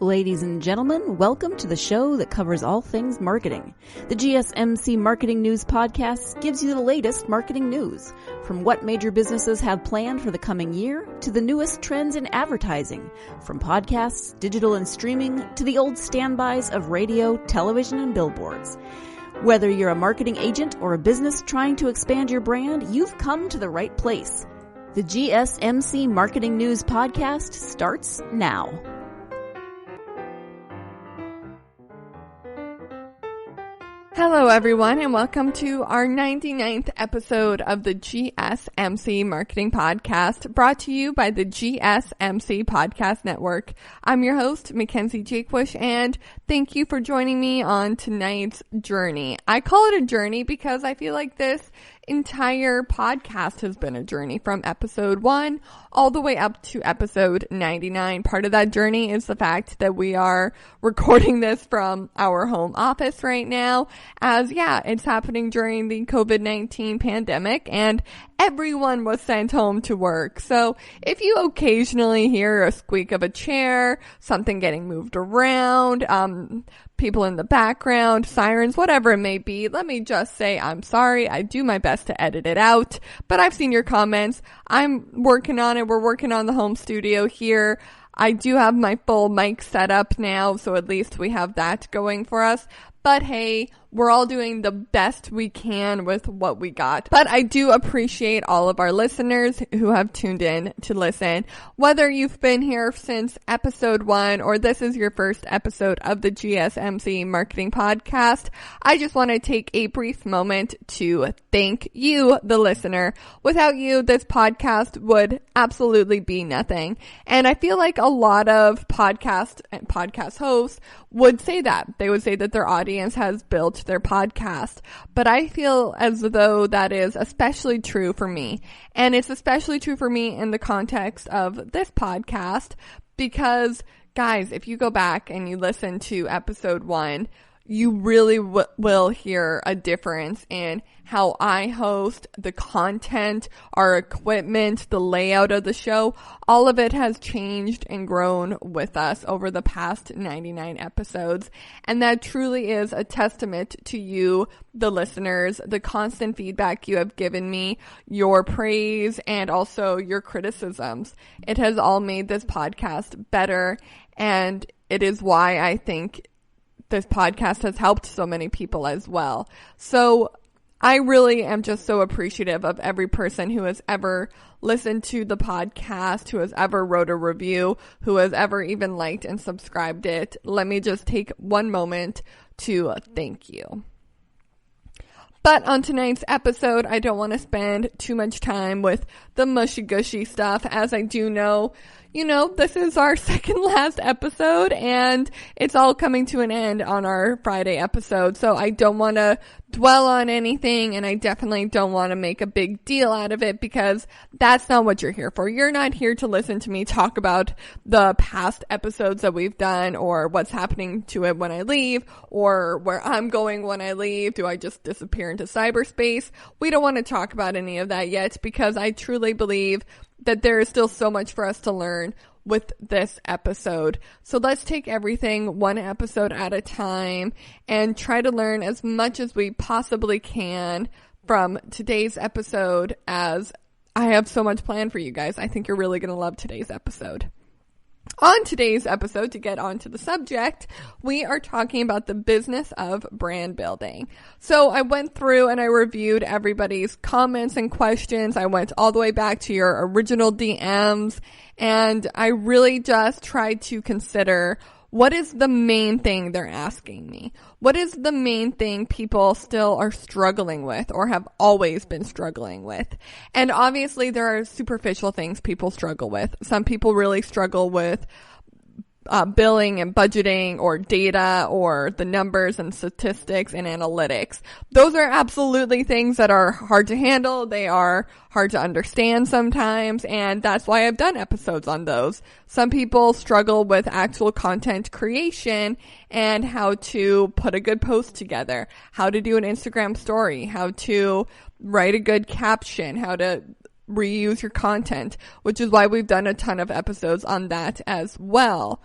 Ladies and gentlemen, welcome to the show that covers all things marketing. The GSMC Marketing News Podcast gives you the latest marketing news, from what major businesses have planned for the coming year to the newest trends in advertising, from podcasts, digital and streaming, to the old standbys of radio, television, and billboards. Whether you're a marketing agent or a business trying to expand your brand, you've come to the right place. The GSMC Marketing News Podcast starts now. Hello everyone, and welcome to our 99th episode of the GSMC Marketing Podcast, brought to you by the GSMC Podcast Network. I'm your host, McKenzie, and thank you for joining me on tonight's journey. I call it a journey because I feel like this entire podcast has been a journey from episode 1 all the way up to episode 99. Part of that journey is the fact that we are recording this from our home office right now, as it's happening during the COVID-19 pandemic and everyone was sent home to work. So if you occasionally hear a squeak of a chair, something getting moved around, people in the background, sirens, whatever it may be, let me just say I'm sorry. I do my best to edit it out, but I've seen your comments. I'm working on it. We're working on the home studio here. I do have my full mic set up now, so at least we have that going for us. But hey, we're all doing the best we can with what we got. But I do appreciate all of our listeners who have tuned in to listen. Whether you've been here since episode 1 or this is your first episode of the GSMC Marketing Podcast, I just want to take a brief moment to thank you, the listener. Without you, this podcast would absolutely be nothing. And I feel like a lot of podcast hosts would say that. They would say that their audience has built their podcast, but I feel as though that is especially true for me. And it's especially true for me in the context of this podcast because, guys, if you go back and you listen to episode 1, you really will hear a difference in how I host, the content, our equipment, the layout of the show. All of it has changed and grown with us over the past 99 episodes. And that truly is a testament to you, the listeners, the constant feedback you have given me, your praise, and also your criticisms. It has all made this podcast better, and it is why I think this podcast has helped so many people as well. So I really am just so appreciative of every person who has ever listened to the podcast, who has ever wrote a review, who has ever even liked and subscribed it. Let me just take one moment to thank you. But on tonight's episode, I don't want to spend too much time with the mushy-gushy stuff, as I do know, this is our second last episode and it's all coming to an end on our Friday episode. So I don't want to dwell on anything, and I definitely don't want to make a big deal out of it because that's not what you're here for. You're not here to listen to me talk about the past episodes that we've done or what's happening to it when I leave or where I'm going when I leave. Do I just disappear into cyberspace? We don't want to talk about any of that yet because I truly believe that there is still so much for us to learn with this episode. So let's take everything one episode at a time and try to learn as much as we possibly can from today's episode, as I have so much planned for you guys. I think you're really going to love today's episode. On today's episode, to get onto the subject, we are talking about the business of brand building. So I went through and I reviewed everybody's comments and questions. I went all the way back to your original DMs, and I really just tried to consider what is the main thing they're asking me? What is the main thing people still are struggling with or have always been struggling with? And obviously there are superficial things people struggle with. Some people really struggle with billing and budgeting or data or the numbers and statistics and analytics. Those are absolutely things that are hard to handle. They are hard to understand sometimes, and that's why I've done episodes on those. Some people struggle with actual content creation and how to put a good post together, how to do an Instagram story, how to write a good caption, how to reuse your content, which is why we've done a ton of episodes on that as well.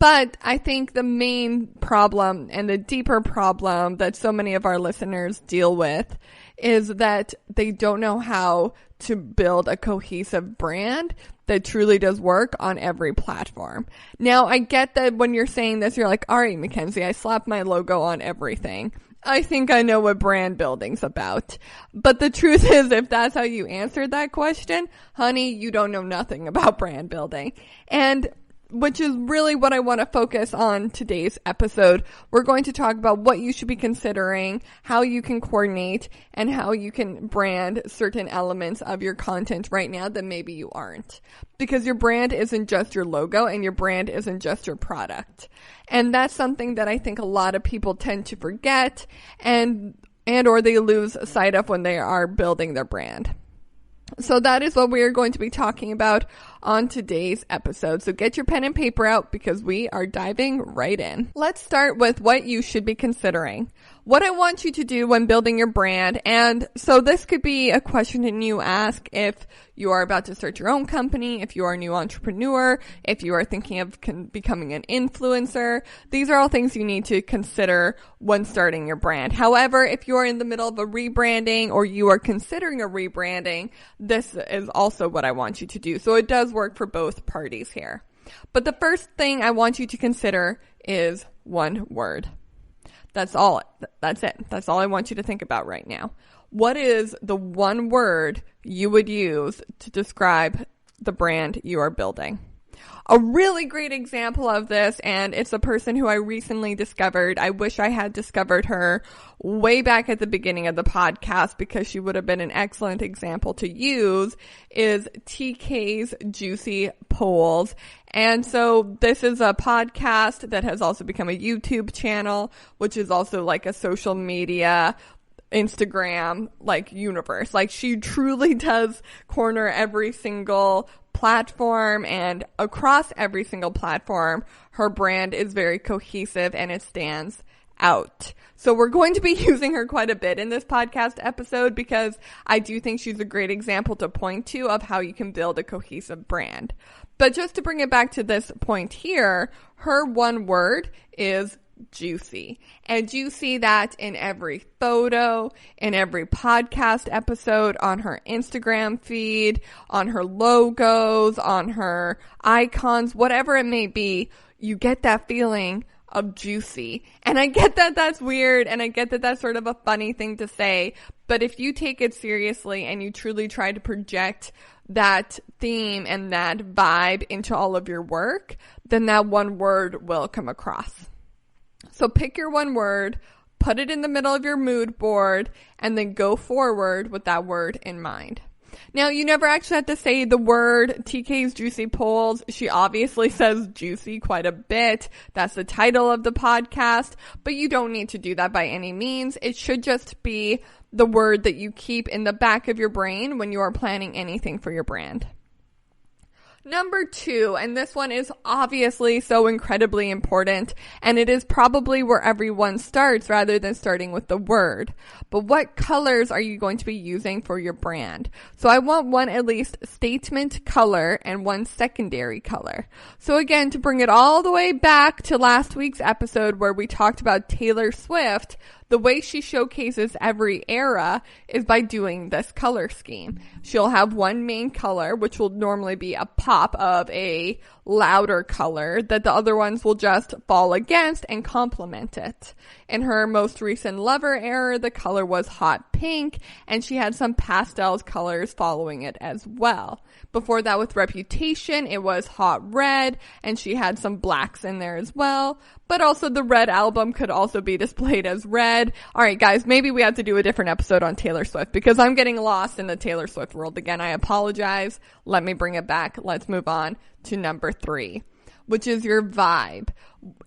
But I think the main problem and the deeper problem that so many of our listeners deal with is that they don't know how to build a cohesive brand that truly does work on every platform. Now, I get that when you're saying this, you're like, all right, McKenzie, I slapped my logo on everything. I think I know what brand building's about. But the truth is, if that's how you answered that question, honey, you don't know nothing about brand building. And which is really what I want to focus on today's episode. We're going to talk about what you should be considering, how you can coordinate, and how you can brand certain elements of your content right now that maybe you aren't. Because your brand isn't just your logo and your brand isn't just your product. And that's something that I think a lot of people tend to forget and or they lose sight of when they are building their brand. So that is what we are going to be talking about on today's episode. So get your pen and paper out because we are diving right in. Let's start with what you should be considering. What I want you to do when building your brand. And so this could be a question that you ask if you are about to start your own company, if you are a new entrepreneur, if you are thinking of becoming an influencer. These are all things you need to consider when starting your brand. However, if you are in the middle of a rebranding or you are considering a rebranding, this is also what I want you to do. So it does work for both parties here. But the first thing I want you to consider is one word. That's all. That's it. That's all I want you to think about right now. What is the one word you would use to describe the brand you are building? A really great example of this, and it's a person who I recently discovered. I wish I had discovered her way back at the beginning of the podcast because she would have been an excellent example to use, is TK's Juicy Polls. And so this is a podcast that has also become a YouTube channel, which is also like a social media Instagram like universe. Like she truly does corner every single platform, and across every single platform, her brand is very cohesive and it stands out. So we're going to be using her quite a bit in this podcast episode because I do think she's a great example to point to of how you can build a cohesive brand. But just to bring it back to this point here, her one word is juicy. And you see that in every photo, in every podcast episode, on her Instagram feed, on her logos, on her icons, whatever it may be, you get that feeling of juicy. And I get that that's weird, and I get that that's sort of a funny thing to say, but if you take it seriously and you truly try to project that theme and that vibe into all of your work, then that one word will come across. So pick your one word, put it in the middle of your mood board, and then go forward with that word in mind. Now, you never actually have to say the word TK's Juicy Polls. She obviously says juicy quite a bit. That's the title of the podcast, but you don't need to do that by any means. It should just be the word that you keep in the back of your brain when you are planning anything for your brand. Number 2, and this one is obviously so incredibly important, and it is probably where everyone starts rather than starting with the word. But what colors are you going to be using for your brand? So I want one at least statement color and one secondary color. So again, to bring it all the way back to last week's episode where we talked about Taylor Swift, the way she showcases every era is by doing this color scheme. She'll have one main color, which will normally be a pop of a louder color that the other ones will just fall against and complement it. In her most recent Lover era, the color was hot pink, and she had some pastels colors following it as well. Before that, with Reputation, it was hot red, and she had some blacks in there as well. But also the Red album could also be displayed as red. Alright guys, maybe we have to do a different episode on Taylor Swift because I'm getting lost in the Taylor Swift world again. I apologize. Let me bring it back. Let's move on to number 3, which is your vibe.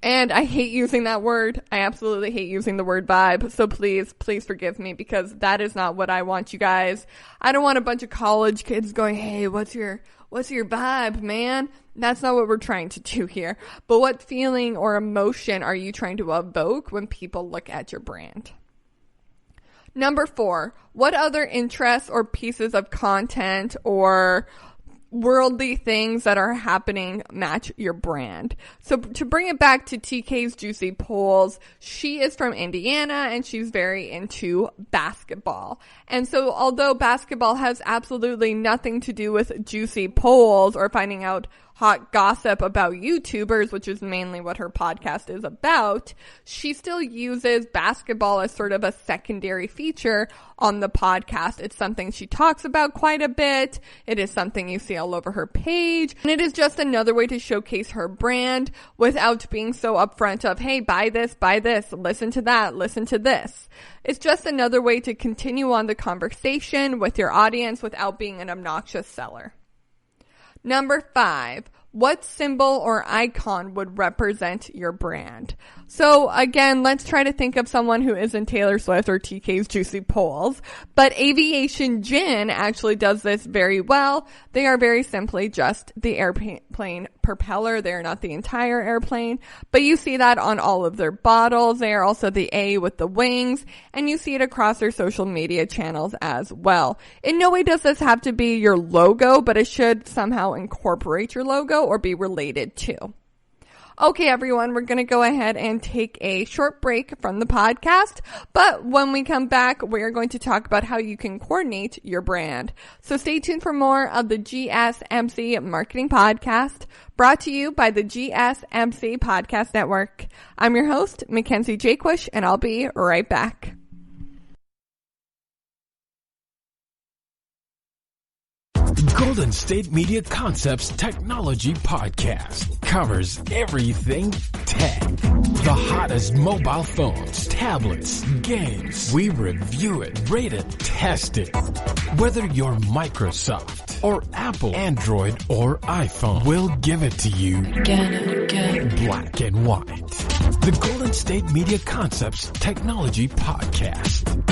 And I hate using that word. I absolutely hate using the word vibe. So please forgive me because that is not what I want, you guys. I don't want a bunch of college kids going, hey, what's your vibe, man? That's not what we're trying to do here. But what feeling or emotion are you trying to evoke when people look at your brand? Number 4, what other interests or pieces of content or worldly things that are happening match your brand. So to bring it back to TK's Juicy Polls, she is from Indiana and she's very into basketball. And so although basketball has absolutely nothing to do with juicy polls or finding out hot gossip about YouTubers, which is mainly what her podcast is about, she still uses basketball as sort of a secondary feature on the podcast. It's something she talks about quite a bit. It is something you see all over her page. And it is just another way to showcase her brand without being so upfront of, hey, buy this, listen to that, listen to this. It's just another way to continue on the conversation with your audience without being an obnoxious seller. Number 5, what symbol or icon would represent your brand? So again, let's try to think of someone who isn't Taylor Swift or TK's Juicy Polls, but Aviation Gin actually does this very well. They are very simply just the airplane propeller. They are not the entire airplane, but you see that on all of their bottles. They are also the A with the wings, and you see it across their social media channels as well. In no way does this have to be your logo, but it should somehow incorporate your logo or be related to. Okay, everyone, we're going to go ahead and take a short break from the podcast, but when we come back, we're going to talk about how you can coordinate your brand. So stay tuned for more of the GSMC Marketing Podcast, brought to you by the GSMC Podcast Network. I'm your host, McKenzie Jaquish, and I'll be right back. Golden State Media Concepts Technology Podcast covers everything tech. The hottest mobile phones, tablets, games. We review it, rate it, test it. Whether you're Microsoft or Apple, Android or iPhone, we'll give it to you again. Black and white. The Golden State Media Concepts Technology Podcast.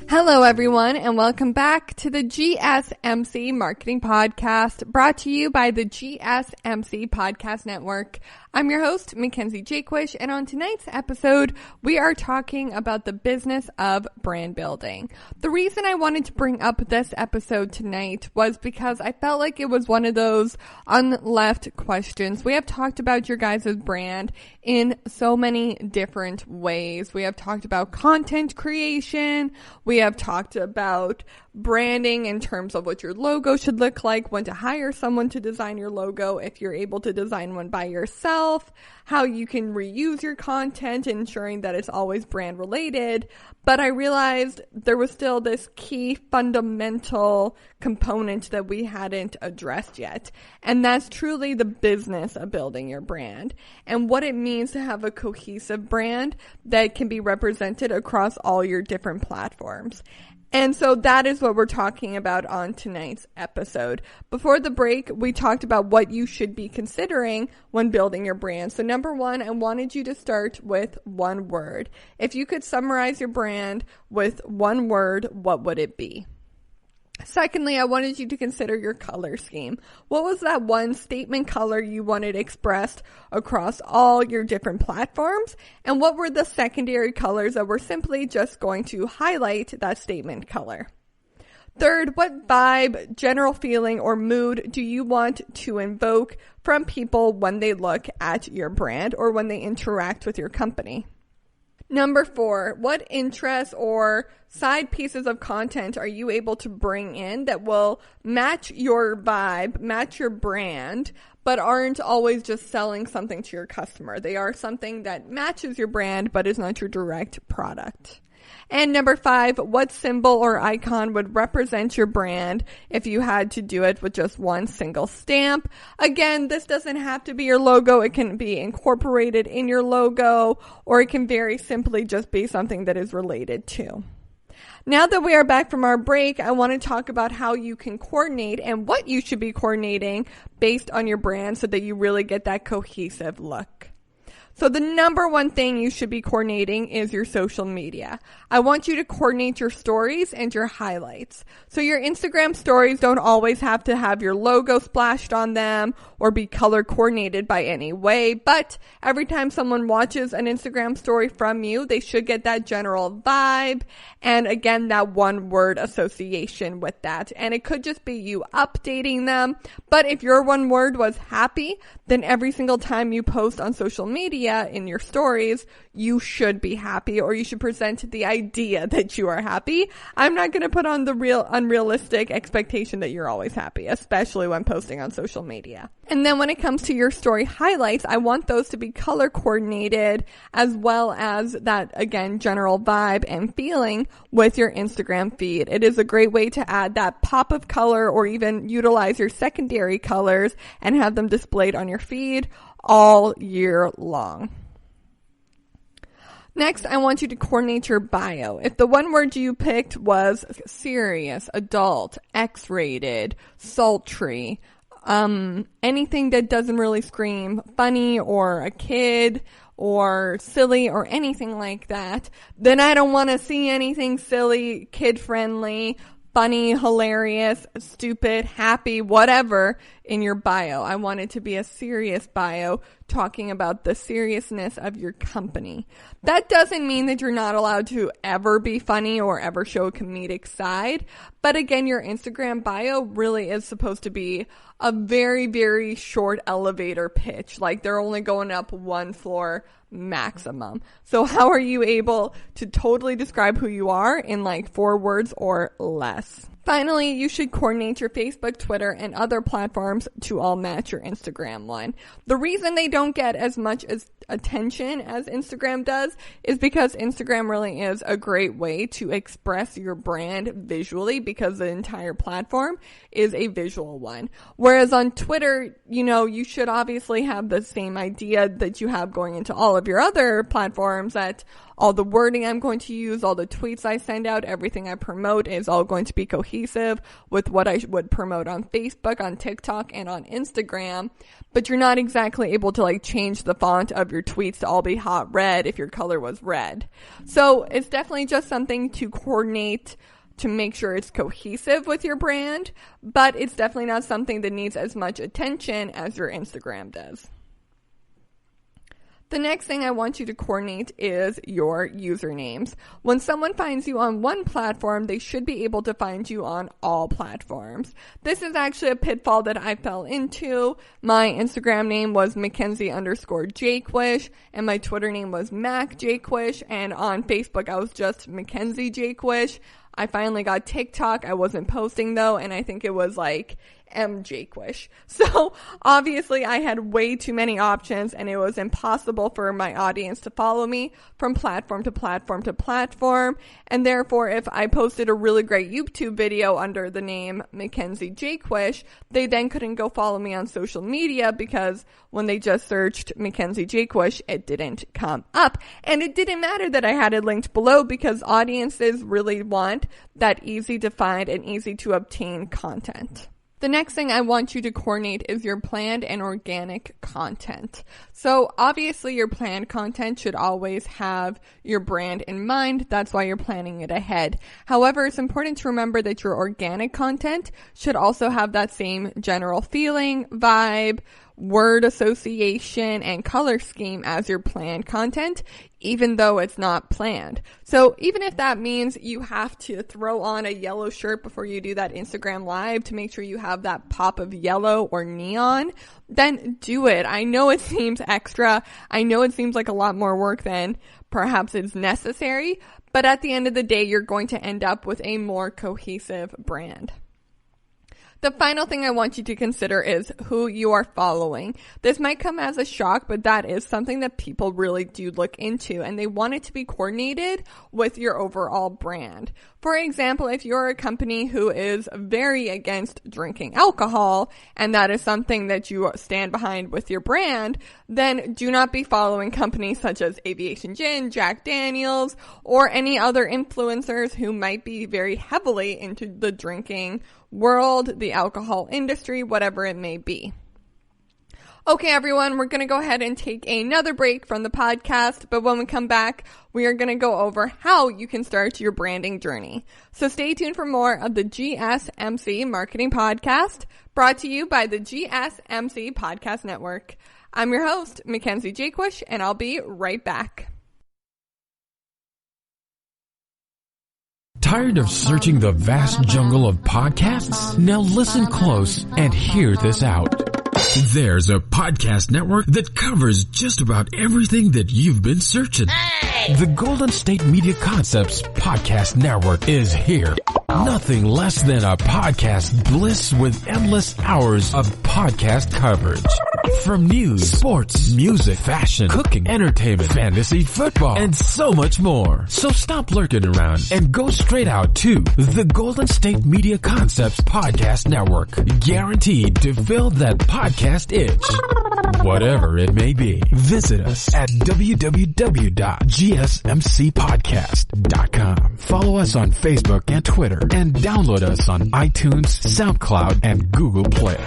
Hello, everyone, and welcome back to the GSMC Marketing Podcast, brought to you by the GSMC Podcast Network. I'm your host, McKenzie Jaquish, and on tonight's episode, we are talking about the business of brand building. The reason I wanted to bring up this episode tonight was because I felt like it was one of those unleft questions. We have talked about your guys' brand in so many different ways. We have talked about content creation. We have talked about branding in terms of what your logo should look like, when to hire someone to design your logo if you're able to design one by yourself, how you can reuse your content, ensuring that it's always brand related. But I realized there was still this key fundamental component that we hadn't addressed yet. And that's truly the business of building your brand and what it means to have a cohesive brand that can be represented across all your different platforms. And so that is what we're talking about on tonight's episode. Before the break, we talked about what you should be considering when building your brand. So number 1, I wanted you to start with one word. If you could summarize your brand with one word, what would it be? Secondly, I wanted you to consider your color scheme. What was that one statement color you wanted expressed across all your different platforms? And what were the secondary colors that were simply just going to highlight that statement color? Third, what vibe, general feeling, or mood do you want to invoke from people when they look at your brand or when they interact with your company? Number 4, what interests or side pieces of content are you able to bring in that will match your vibe, match your brand, but aren't always just selling something to your customer? They are something that matches your brand, but is not your direct product. And number 5, what symbol or icon would represent your brand if you had to do it with just one single stamp? Again, this doesn't have to be your logo. It can be incorporated in your logo, or it can very simply just be something that is related to. Now that we are back from our break, I want to talk about how you can coordinate and what you should be coordinating based on your brand so that you really get that cohesive look. So the number one thing you should be coordinating is your social media. I want you to coordinate your stories and your highlights. So your Instagram stories don't always have to have your logo splashed on them or be color coordinated by any way, but every time someone watches an Instagram story from you, they should get that general vibe and again, that one word association with that. And it could just be you updating them, but if your one word was happy, then every single time you post on social media in your stories, you should be happy, or you should present the idea that you are happy. I'm not going to put on the unrealistic expectation that you're always happy, especially when posting on social media. And then when it comes to your story highlights, I want those to be color coordinated as well as that, again, general vibe and feeling with your Instagram feed. It is a great way to add that pop of color or even utilize your secondary colors and have them displayed on your feed all year long. Next, I want you to coordinate your bio. If the one word you picked was serious, adult, X-rated, sultry, anything that doesn't really scream funny or a kid or silly or anything like that, then I don't want to see anything silly, kid-friendly, funny, hilarious, stupid, happy, whatever in your bio. I want it to be a serious bio talking about the seriousness of your company. That doesn't mean that you're not allowed to ever be funny or ever show a comedic side. But again, your Instagram bio really is supposed to be a very, very short elevator pitch. Like they're only going up one floor maximum. So how are you able to totally describe who you are in like 4 words or less? Finally, you should coordinate your Facebook, Twitter, and other platforms to all match your Instagram one. The reason they don't get as much as attention as Instagram does is because Instagram really is a great way to express your brand visually because the entire platform is a visual one. Whereas on Twitter, you should obviously have the same idea that you have going into all of your other platforms, that all the wording I'm going to use, all the tweets I send out, everything I promote is all going to be cohesive with what I would promote on Facebook, on TikTok, and on Instagram. But you're not exactly able to change the font of your tweets to all be hot red if your color was red. So it's definitely just something to coordinate to make sure it's cohesive with your brand, but it's definitely not something that needs as much attention as your Instagram does. The next thing I want you to coordinate is your usernames. When someone finds you on one platform, they should be able to find you on all platforms. This is actually a pitfall that I fell into. My Instagram name was McKenzie_Jakewish, and my Twitter name was MacJakewish, and on Facebook I was just McKenzie Jakewish. I finally got TikTok. I wasn't posting though, and I think it was Jakewish. So obviously I had way too many options and it was impossible for my audience to follow me from platform to platform to platform. And therefore, if I posted a really great YouTube video under the name McKenzie Jakewish, they then couldn't go follow me on social media because when they just searched McKenzie Jakewish, it didn't come up. And it didn't matter that I had it linked below because audiences really want that easy to find and easy to obtain content. The next thing I want you to coordinate is your planned and organic content. So obviously your planned content should always have your brand in mind. That's why you're planning it ahead. However, it's important to remember that your organic content should also have that same general feeling, vibe, word association, and color scheme as your planned content, even though it's not planned. So even if that means you have to throw on a yellow shirt before you do that Instagram live to make sure you have that pop of yellow or neon, then do it. I know it seems extra. I know it seems like a lot more work than perhaps it's necessary, but at the end of the day, you're going to end up with a more cohesive brand. The final thing I want you to consider is who you are following. This might come as a shock, but that is something that people really do look into, and they want it to be coordinated with your overall brand. For example, if you're a company who is very against drinking alcohol, and that is something that you stand behind with your brand, then do not be following companies such as Aviation Gin, Jack Daniels, or any other influencers who might be very heavily into the drinking world, the alcohol industry, whatever it may be. Okay, everyone, we're going to go ahead and take another break from the podcast, but when we come back, we are going to go over how you can start your branding journey. So stay tuned for more of the GSMC Marketing Podcast, brought to you by the GSMC Podcast Network. I'm your host, McKenzie Jaquish, and I'll be right back. Tired of searching the vast jungle of podcasts? Now listen close and hear this out. There's a podcast network that covers just about everything that you've been searching. Hey! The Golden State Media Concepts Podcast Network is here. Nothing less than a podcast bliss with endless hours of podcast coverage. From news, sports, music, fashion, cooking, entertainment, fantasy, football, and so much more. So stop lurking around and go straight out to the Golden State Media Concepts Podcast Network. Guaranteed to fill that podcast itch. Whatever it may be. Visit us at www.gsmcpodcast.com. Follow us on Facebook and Twitter, and download us on iTunes, SoundCloud, and Google Play.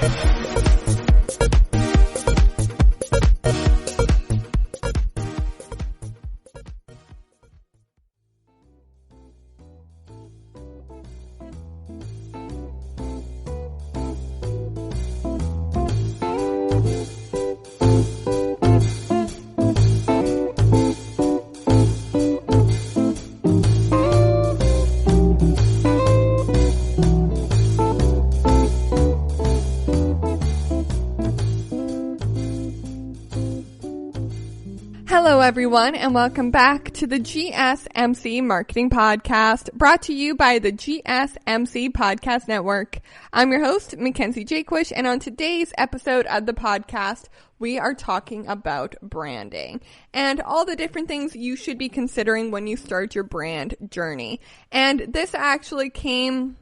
Hello, everyone, and welcome back to the GSMC Marketing Podcast, brought to you by the GSMC Podcast Network. I'm your host, McKenzie Jaquish, and on today's episode of the podcast, we are talking about branding and all the different things you should be considering when you start your brand journey. And this actually came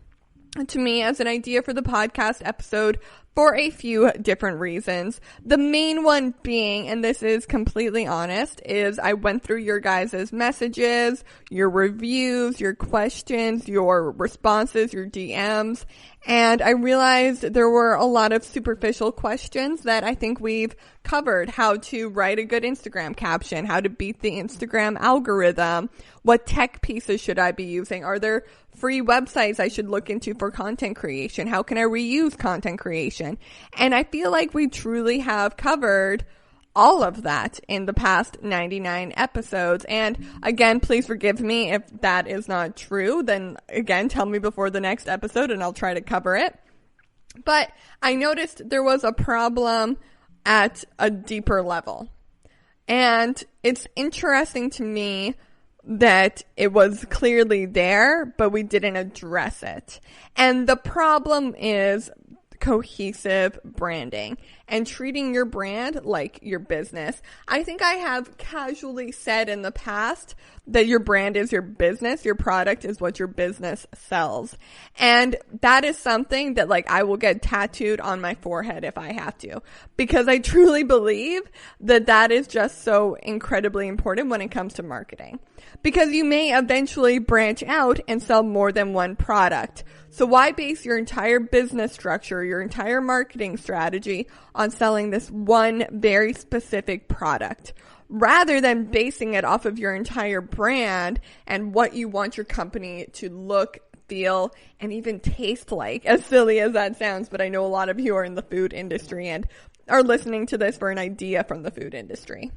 to me as an idea for the podcast episode for a few different reasons. The main one being, and this is completely honest, is I went through your guys' messages, your reviews, your questions, your responses, your DMs, and I realized there were a lot of superficial questions that I think we've covered. How to write a good Instagram caption, how to beat the Instagram algorithm, what tech pieces should I be using, are there free websites I should look into for content creation, how can I reuse content creation? And I feel like we truly have covered all of that in the past 99 episodes. And again, please forgive me if that is not true. Then again, tell me before the next episode and I'll try to cover it. But I noticed there was a problem at a deeper level. And it's interesting to me that it was clearly there, but we didn't address it. And the problem is cohesive branding and treating your brand like your business. I think I have casually said in the past that your brand is your business, your product is what your business sells. And that is something that I will get tattooed on my forehead if I have to, because I truly believe that that is just so incredibly important when it comes to marketing. Because you may eventually branch out and sell more than one product. So why base your entire business structure, your entire marketing strategy on selling this one very specific product, rather than basing it off of your entire brand and what you want your company to look, feel, and even taste like? As silly as that sounds, but I know a lot of you are in the food industry and are listening to this for an idea from the food industry.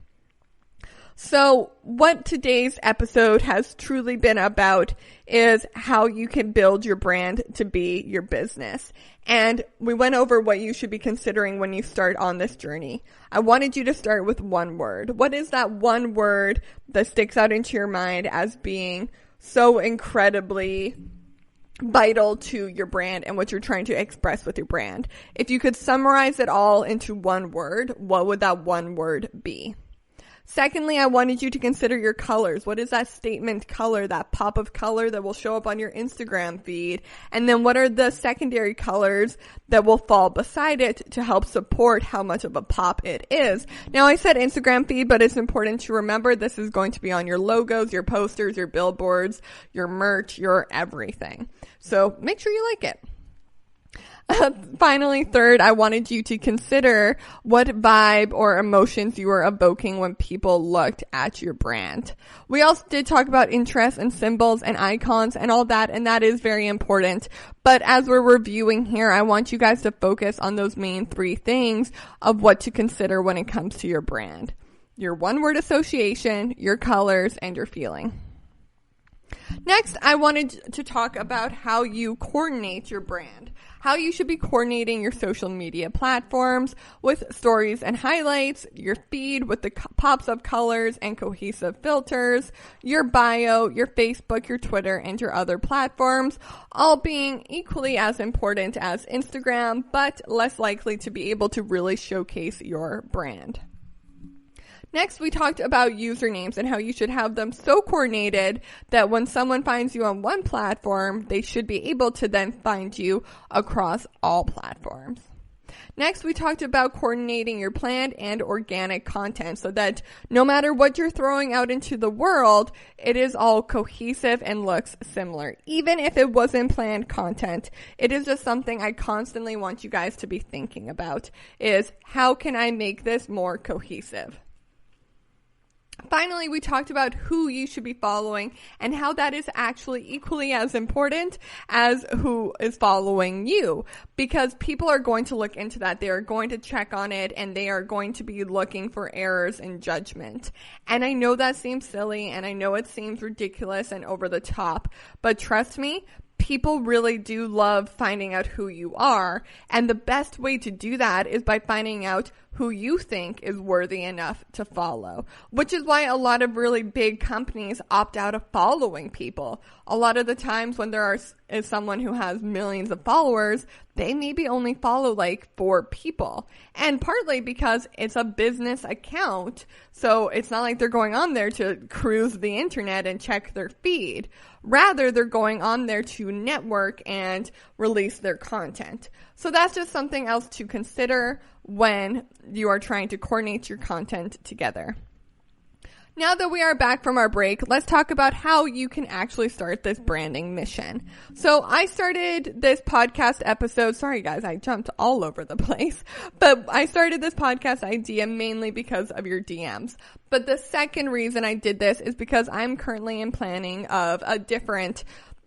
So what today's episode has truly been about is how you can build your brand to be your business. And we went over what you should be considering when you start on this journey. I wanted you to start with one word. What is that one word that sticks out into your mind as being so incredibly vital to your brand and what you're trying to express with your brand. If you could summarize it all into one word, what would that one word be? Secondly, I wanted you to consider your colors. What is that statement color, that pop of color that will show up on your Instagram feed? And then what are the secondary colors that will fall beside it to help support how much of a pop it is? Now, I said Instagram feed, but it's important to remember this is going to be on your logos, your posters, your billboards, your merch, your everything. So make sure you like it. Finally, third, I wanted you to consider what vibe or emotions you were evoking when people looked at your brand. We also did talk about interests and symbols and icons and all that, and that is very important. But as we're reviewing here, I want you guys to focus on those main three things of what to consider when it comes to your brand. Your one-word association, your colors, and your feeling. Next, I wanted to talk about how you coordinate your brand, how you should be coordinating your social media platforms with stories and highlights, your feed with the pops of colors and cohesive filters, your bio, your Facebook, your Twitter, and your other platforms, all being equally as important as Instagram, but less likely to be able to really showcase your brand. Next, we talked about usernames and how you should have them so coordinated that when someone finds you on one platform, they should be able to then find you across all platforms. Next, we talked about coordinating your planned and organic content so that no matter what you're throwing out into the world, it is all cohesive and looks similar. Even if it wasn't planned content, it is just something I constantly want you guys to be thinking about, is how can I make this more cohesive? Finally, we talked about who you should be following and how that is actually equally as important as who is following you, because people are going to look into that. They are going to check on it, and they are going to be looking for errors in judgment. And I know that seems silly, and I know it seems ridiculous and over the top, but trust me, people really do love finding out who you are, and the best way to do that is by finding out who you think is worthy enough to follow, which is why a lot of really big companies opt out of following people. A lot of the times when there is someone who has millions of followers, they maybe only follow like 4 people, and partly because it's a business account, so it's not like they're going on there to cruise the internet and check their feed. Rather, they're going on there to network and release their content. So that's just something else to consider when you are trying to coordinate your content together. Now that we are back from our break, let's talk about how you can actually start this branding mission. So I started this podcast episode, sorry guys, I jumped all over the place, but I started this podcast idea mainly because of your DMs. But the second reason I did this is because I'm currently in planning of a different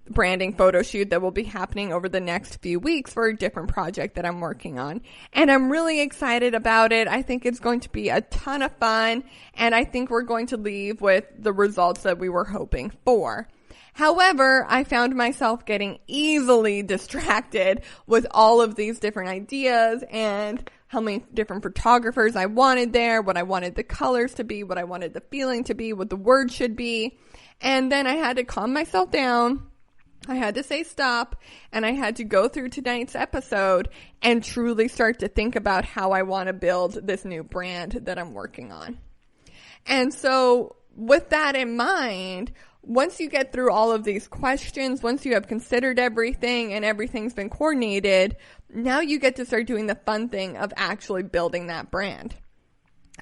branding photo shoot that will be happening over the next few weeks for a different project that I'm working on. And I'm really excited about it. I think it's going to be a ton of fun, and I think we're going to leave with the results that we were hoping for. However, I found myself getting easily distracted with all of these different ideas and how many different photographers I wanted there, what I wanted the colors to be, what I wanted the feeling to be, what the words should be. And then I had to calm myself down. I had to say stop, and I had to go through tonight's episode and truly start to think about how I want to build this new brand that I'm working on. And so with that in mind, once you get through all of these questions, once you have considered everything and everything's been coordinated, now you get to start doing the fun thing of actually building that brand.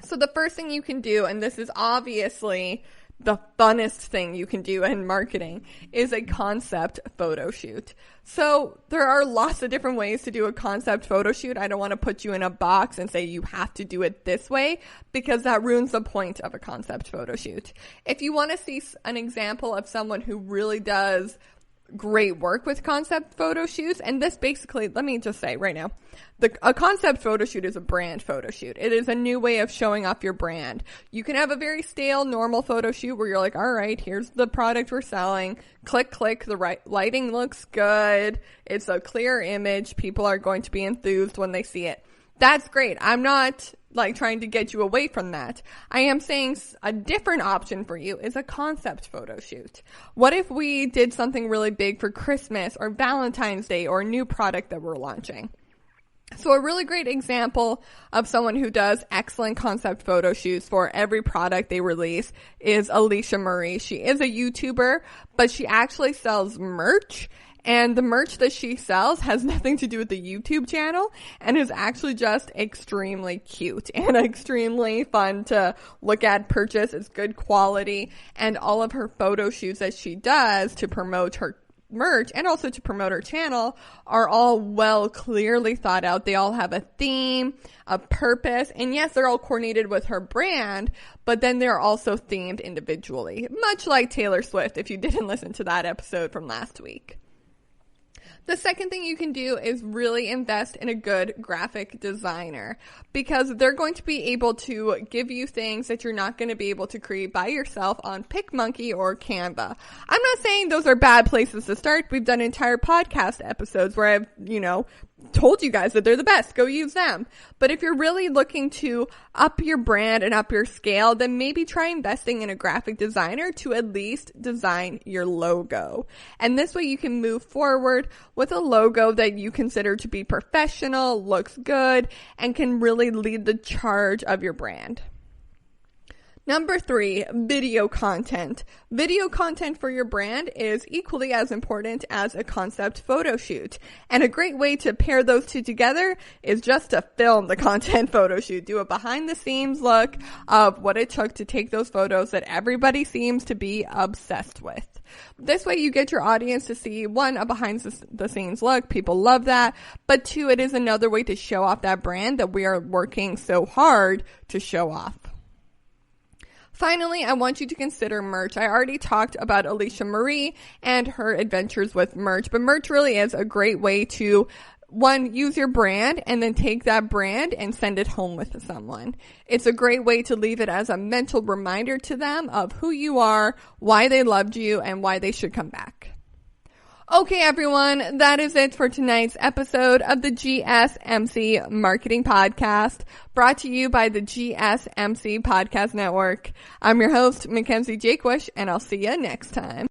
So the first thing you can do, and this is obviously the funnest thing you can do in marketing, is a concept photo shoot. So there are lots of different ways to do a concept photo shoot. I don't want to put you in a box and say you have to do it this way, because that ruins the point of a concept photo shoot. If you want to see an example of someone who really does great work with concept photo shoots, and this basically, let me just say right now, a concept photo shoot is a brand photo shoot. It is a new way of showing off your brand. You can have a very stale, normal photo shoot where you're like, all right, here's the product we're selling. Click, click, the right lighting looks good. It's a clear image. People are going to be enthused when they see it. that's great. I'm not like trying to get you away from that. I am saying a different option for you is a concept photo shoot. What if we did something really big for Christmas or Valentine's Day or a new product that we're launching? So a really great example of someone who does excellent concept photo shoots for every product they release is Alicia Marie. She is a YouTuber, but she actually sells merch. And the merch that she sells has nothing to do with the YouTube channel and is actually just extremely cute and extremely fun to look at, purchase. It's good quality. And all of her photo shoots that she does to promote her merch and also to promote her channel are all well clearly thought out. They all have a theme, a purpose, and yes, they're all coordinated with her brand, but then they're also themed individually, much like Taylor Swift, if you didn't listen to that episode from last week. The second thing you can do is really invest in a good graphic designer, because they're going to be able to give you things that you're not going to be able to create by yourself on PicMonkey or Canva. I'm not saying those are bad places to start. We've done entire podcast episodes where I've, told you guys that they're the best. Go use them. But if you're really looking to up your brand and up your scale, then maybe try investing in a graphic designer to at least design your logo. And this way you can move forward with a logo that you consider to be professional, looks good, and can really lead the charge of your brand. Number 3, video content. Video content for your brand is equally as important as a concept photo shoot. And a great way to pair those two together is just to film the content photo shoot. Do a behind the scenes look of what it took to take those photos that everybody seems to be obsessed with. This way you get your audience to see, 1, a behind the scenes look. People love that. But 2, it is another way to show off that brand that we are working so hard to show off. Finally, I want you to consider merch. I already talked about Alicia Marie and her adventures with merch, but merch really is a great way to, 1, use your brand and then take that brand and send it home with someone. It's a great way to leave it as a mental reminder to them of who you are, why they loved you, and why they should come back. Okay, everyone, that is it for tonight's episode of the GSMC Marketing Podcast, brought to you by the GSMC Podcast Network. I'm your host, McKenzie Jaquish, and I'll see you next time.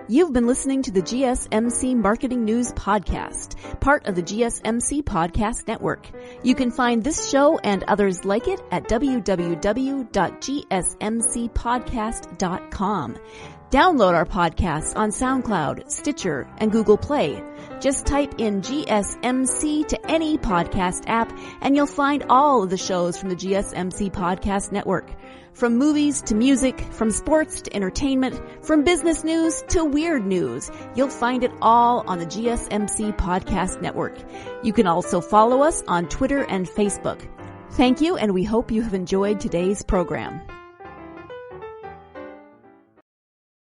You've been listening to the GSMC Marketing News Podcast, part of the GSMC Podcast Network. You can find this show and others like it at www.gsmcpodcast.com. Download our podcasts on SoundCloud, Stitcher, and Google Play. Just type in GSMC to any podcast app, and you'll find all of the shows from the GSMC Podcast Network. From movies to music, from sports to entertainment, from business news to weird news, you'll find it all on the GSMC Podcast Network. You can also follow us on Twitter and Facebook. Thank you, and we hope you have enjoyed today's program.